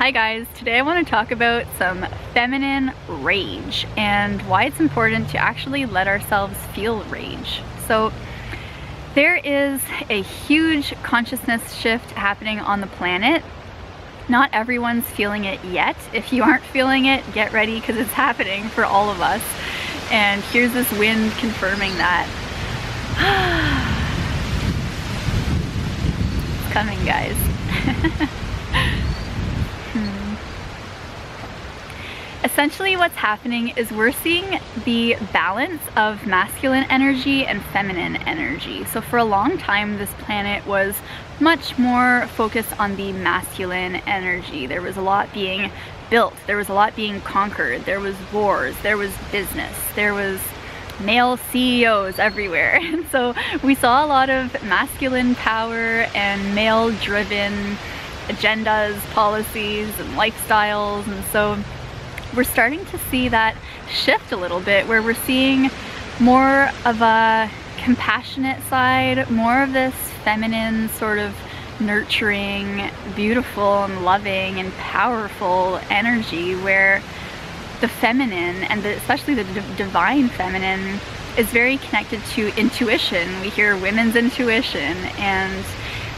Hi guys, today I want to talk about some feminine rage and why it's important to actually let ourselves feel rage. So there is a huge consciousness shift happening on the planet. Not everyone's feeling it yet. If you aren't feeling it, get ready because it's happening for all of us. And here's this wind confirming that. It's coming, guys. Essentially what's happening is we're seeing the balance of masculine energy and feminine energy. So for a long time, this planet was much more focused on the masculine energy. There was a lot being built, there was a lot being conquered, there was wars, there was business, there was male CEOs everywhere. And so we saw a lot of masculine power and male-driven agendas, policies, and lifestyles. And so we're starting to see that shift a little bit, where we're seeing more of a compassionate side, more of this feminine sort of nurturing, beautiful and loving and powerful energy, where the feminine and especially the divine feminine is very connected to intuition. We hear women's intuition, and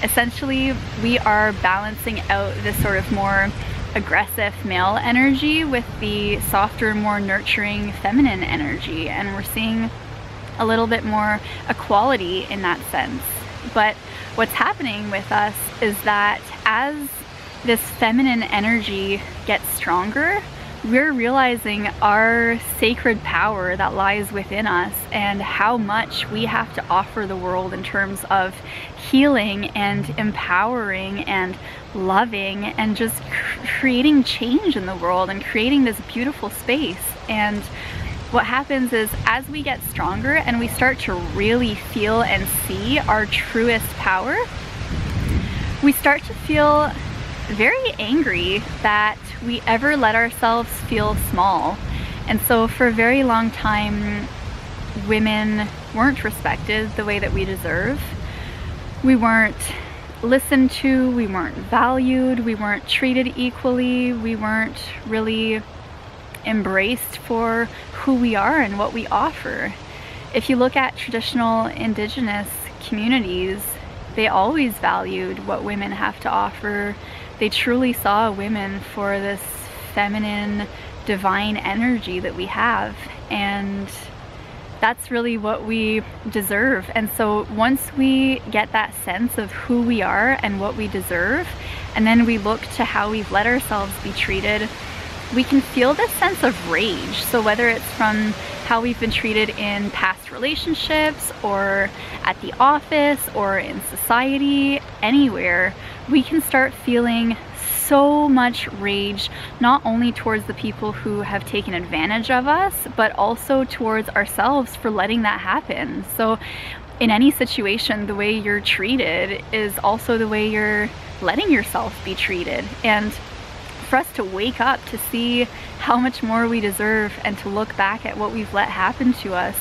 essentially we are balancing out this sort of more aggressive male energy with the softer, more nurturing feminine energy, and we're seeing a little bit more equality in that sense. But what's happening with us is that as this feminine energy gets stronger, we're realizing our sacred power that lies within us and how much we have to offer the world in terms of healing and empowering and loving and just creating change in the world and creating this beautiful space. And what happens is, as we get stronger and we start to really feel and see our truest power, we start to feel very angry that we ever let ourselves feel small. And so for a very long time, women weren't respected the way that we deserve. We weren't listened to, we weren't valued, we weren't treated equally, we weren't really embraced for who we are and what we offer. If you look at traditional indigenous communities, they always valued what women have to offer. They truly saw women for this feminine, divine energy that we have, and that's really what we deserve. And so once we get that sense of who we are and what we deserve, and then we look to how we've let ourselves be treated, we can feel this sense of rage. So whether it's from how we've been treated in past relationships or at the office or in society, anywhere, we can start feeling so much rage, not only towards the people who have taken advantage of us, but also towards ourselves for letting that happen. So in any situation, the way you're treated is also the way you're letting yourself be treated. And for us to wake up to see how much more we deserve and to look back at what we've let happen to us,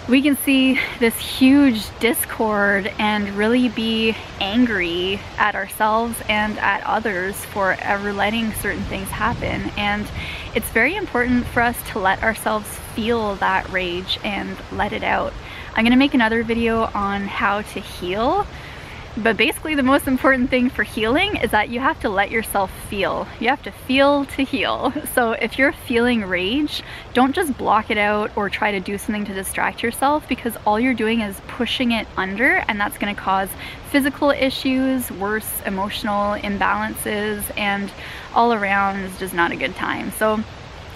we can see this huge discord and really be angry at ourselves and at others for ever letting certain things happen. And it's very important for us to let ourselves feel that rage and let it out. I'm gonna make another video on how to heal. But basically the most important thing for healing is that you have to let yourself feel. You have to feel to heal. So if you're feeling rage, don't just block it out or try to do something to distract yourself, because all you're doing is pushing it under, and that's going to cause physical issues, worse emotional imbalances, and all around is just not a good time. So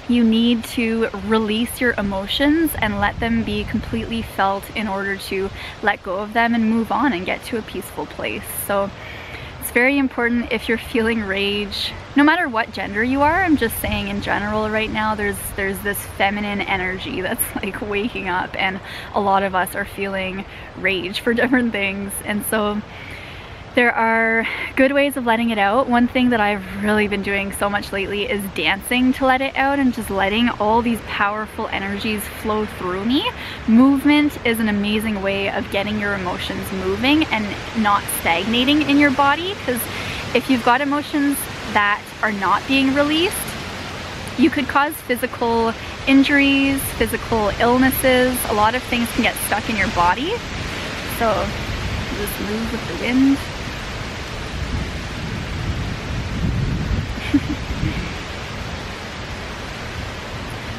you need to release your emotions and let them be completely felt in order to let go of them and move on and get to a peaceful place. So it's very important if you're feeling rage, no matter what gender you are. I'm just saying in general right now, there's this feminine energy that's like waking up, and a lot of us are feeling rage for different things. And so there are good ways of letting it out. One thing that I've really been doing so much lately is dancing to let it out and just letting all these powerful energies flow through me. Movement is an amazing way of getting your emotions moving and not stagnating in your body, because if you've got emotions that are not being released, you could cause physical injuries, physical illnesses. A lot of things can get stuck in your body. So just move with the wind.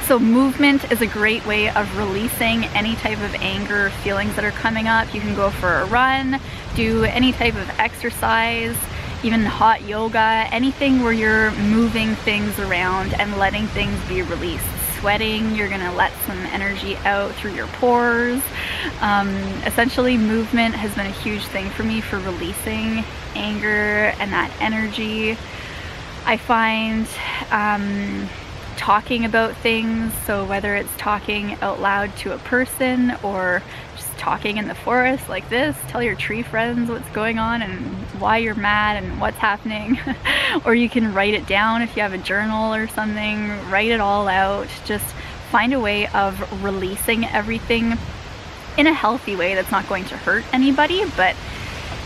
So movement is a great way of releasing any type of anger or feelings that are coming up. You can go for a run, do any type of exercise, even hot yoga, anything where you're moving things around and letting things be released. Sweating, you're gonna let some energy out through your pores. Essentially, movement has been a huge thing for me for releasing anger and that energy. I find talking about things, so whether it's talking out loud to a person or just talking in the forest like this, tell your tree friends what's going on and why you're mad and what's happening. Or you can write it down if you have a journal or something, write it all out. Just find a way of releasing everything in a healthy way that's not going to hurt anybody, but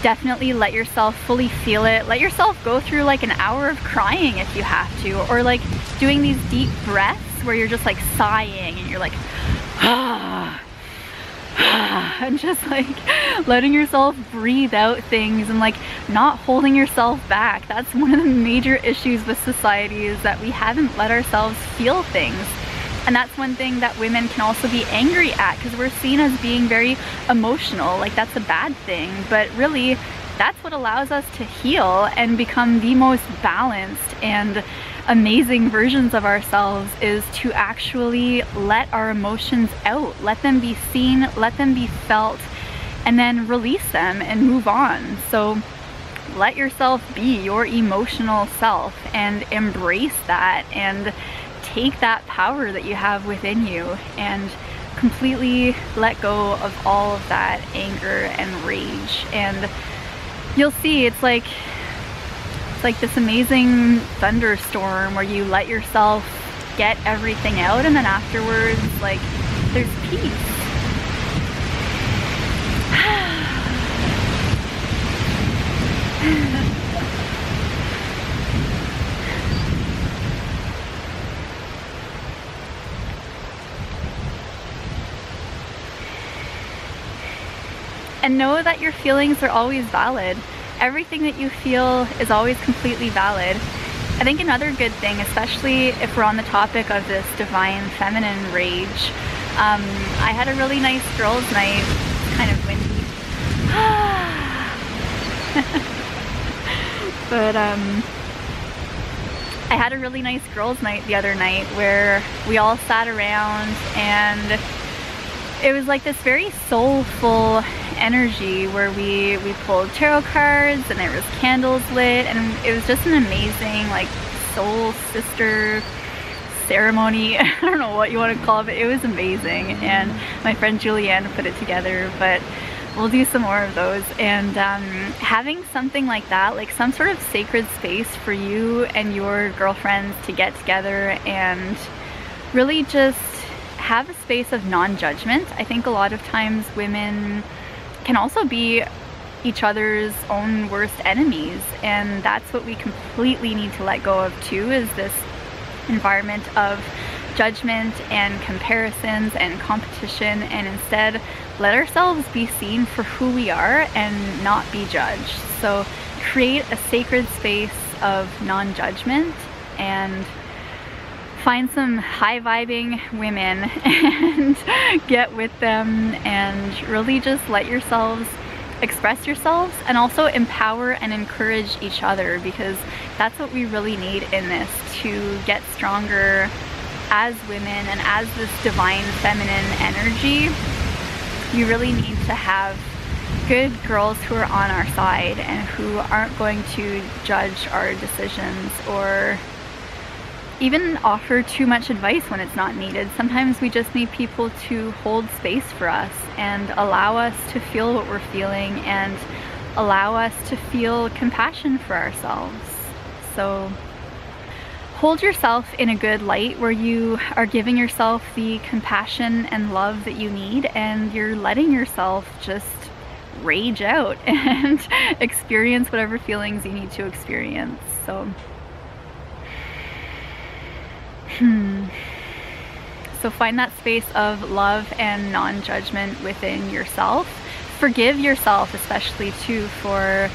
definitely let yourself fully feel it. Let yourself go through like an hour of crying if you have to, or like doing these deep breaths where you're just like sighing and you're like, ah, ah, and just like letting yourself breathe out things and like not holding yourself back. That's one of the major issues with society, is that we haven't let ourselves feel things. And that's one thing that women can also be angry at, because we're seen as being very emotional, like that's a bad thing. But really, that's what allows us to heal and become the most balanced and amazing versions of ourselves, is to actually let our emotions out, let them be seen, let them be felt, and then release them and move on. So let yourself be your emotional self and embrace that, and take that power that you have within you and completely let go of all of that anger and rage. And you'll see it's like this amazing thunderstorm where you let yourself get everything out, and then afterwards, like, there's peace. And know that your feelings are always valid. Everything that you feel is always completely valid. I think another good thing, especially if we're on the topic of this divine feminine rage, I had a really nice girls' night, kind of windy. But I had a really nice girls' night the other night where we all sat around, and it was like this very soulful energy where we pulled tarot cards and there was candles lit, and it was just an amazing like soul sister ceremony. I don't know what you want to call it, but it was amazing. And my friend Julianne put it together, but we'll do some more of those. And having something like that, like some sort of sacred space for you and your girlfriends to get together and really just have a space of non-judgment. I think a lot of times women can also be each other's own worst enemies, and that's what we completely need to let go of too, is this environment of judgment and comparisons and competition, and instead let ourselves be seen for who we are and not be judged. So create a sacred space of non-judgment and find some high-vibing women and get with them, and really just let yourselves express yourselves and also empower and encourage each other, because that's what we really need in this to get stronger as women and as this divine feminine energy. You really need to have good girls who are on our side and who aren't going to judge our decisions or even offer too much advice when it's not needed. Sometimes we just need people to hold space for us and allow us to feel what we're feeling and allow us to feel compassion for ourselves. So hold yourself in a good light where you are giving yourself the compassion and love that you need, and you're letting yourself just rage out and experience whatever feelings you need to experience. So So find that space of love and non-judgment within yourself. Forgive yourself, especially too, for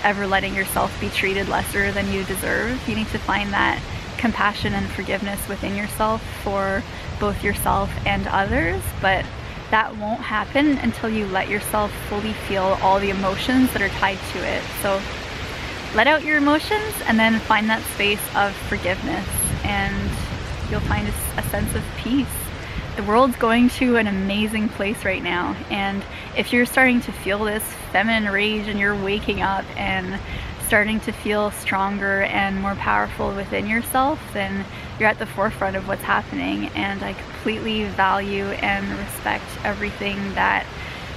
ever letting yourself be treated lesser than you deserve. You need to find that compassion and forgiveness within yourself for both yourself and others, but that won't happen until you let yourself fully feel all the emotions that are tied to it. So let out your emotions and then find that space of forgiveness, and you'll find a sense of peace. The world's going to an amazing place right now, and if you're starting to feel this feminine rage and you're waking up and starting to feel stronger and more powerful within yourself, then you're at the forefront of what's happening, and I completely value and respect everything that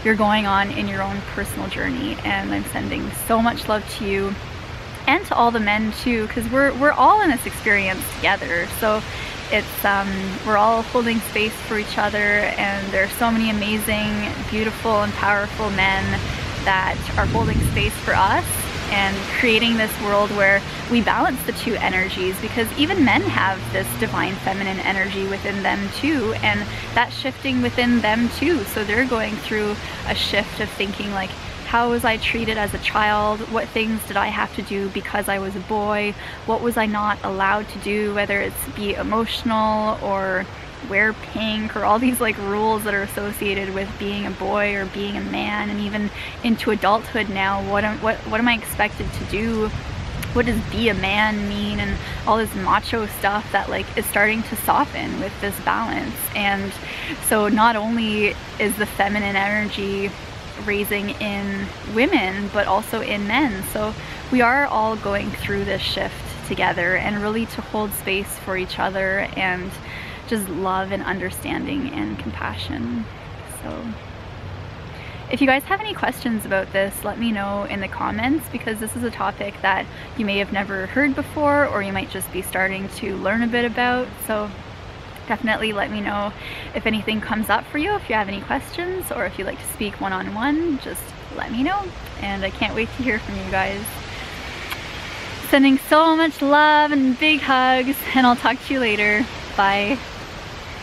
you're going on in your own personal journey, and I'm sending so much love to you and to all the men too, because we're all in this experience together. So it's we're all holding space for each other, and there are so many amazing, beautiful and powerful men that are holding space for us and creating this world where we balance the two energies, because even men have this divine feminine energy within them too, and that's shifting within them too. So they're going through a shift of thinking like, how was I treated as a child? What things did I have to do because I was a boy? What was I not allowed to do, whether it's be emotional or wear pink, or all these like rules that are associated with being a boy or being a man, and even into adulthood now, what am I expected to do? What does be a man mean? And all this macho stuff that like is starting to soften with this balance. And so not only is the feminine energy raising in women, but also in men. So we are all going through this shift together, and really to hold space for each other and just love and understanding and compassion. So if you guys have any questions about this, let me know in the comments, because this is a topic that you may have never heard before, or you might just be starting to learn a bit about. So definitely let me know if anything comes up for you. If you have any questions, or if you'd like to speak one-on-one, just let me know. And I can't wait to hear from you guys. Sending so much love and big hugs, and I'll talk to you later. Bye.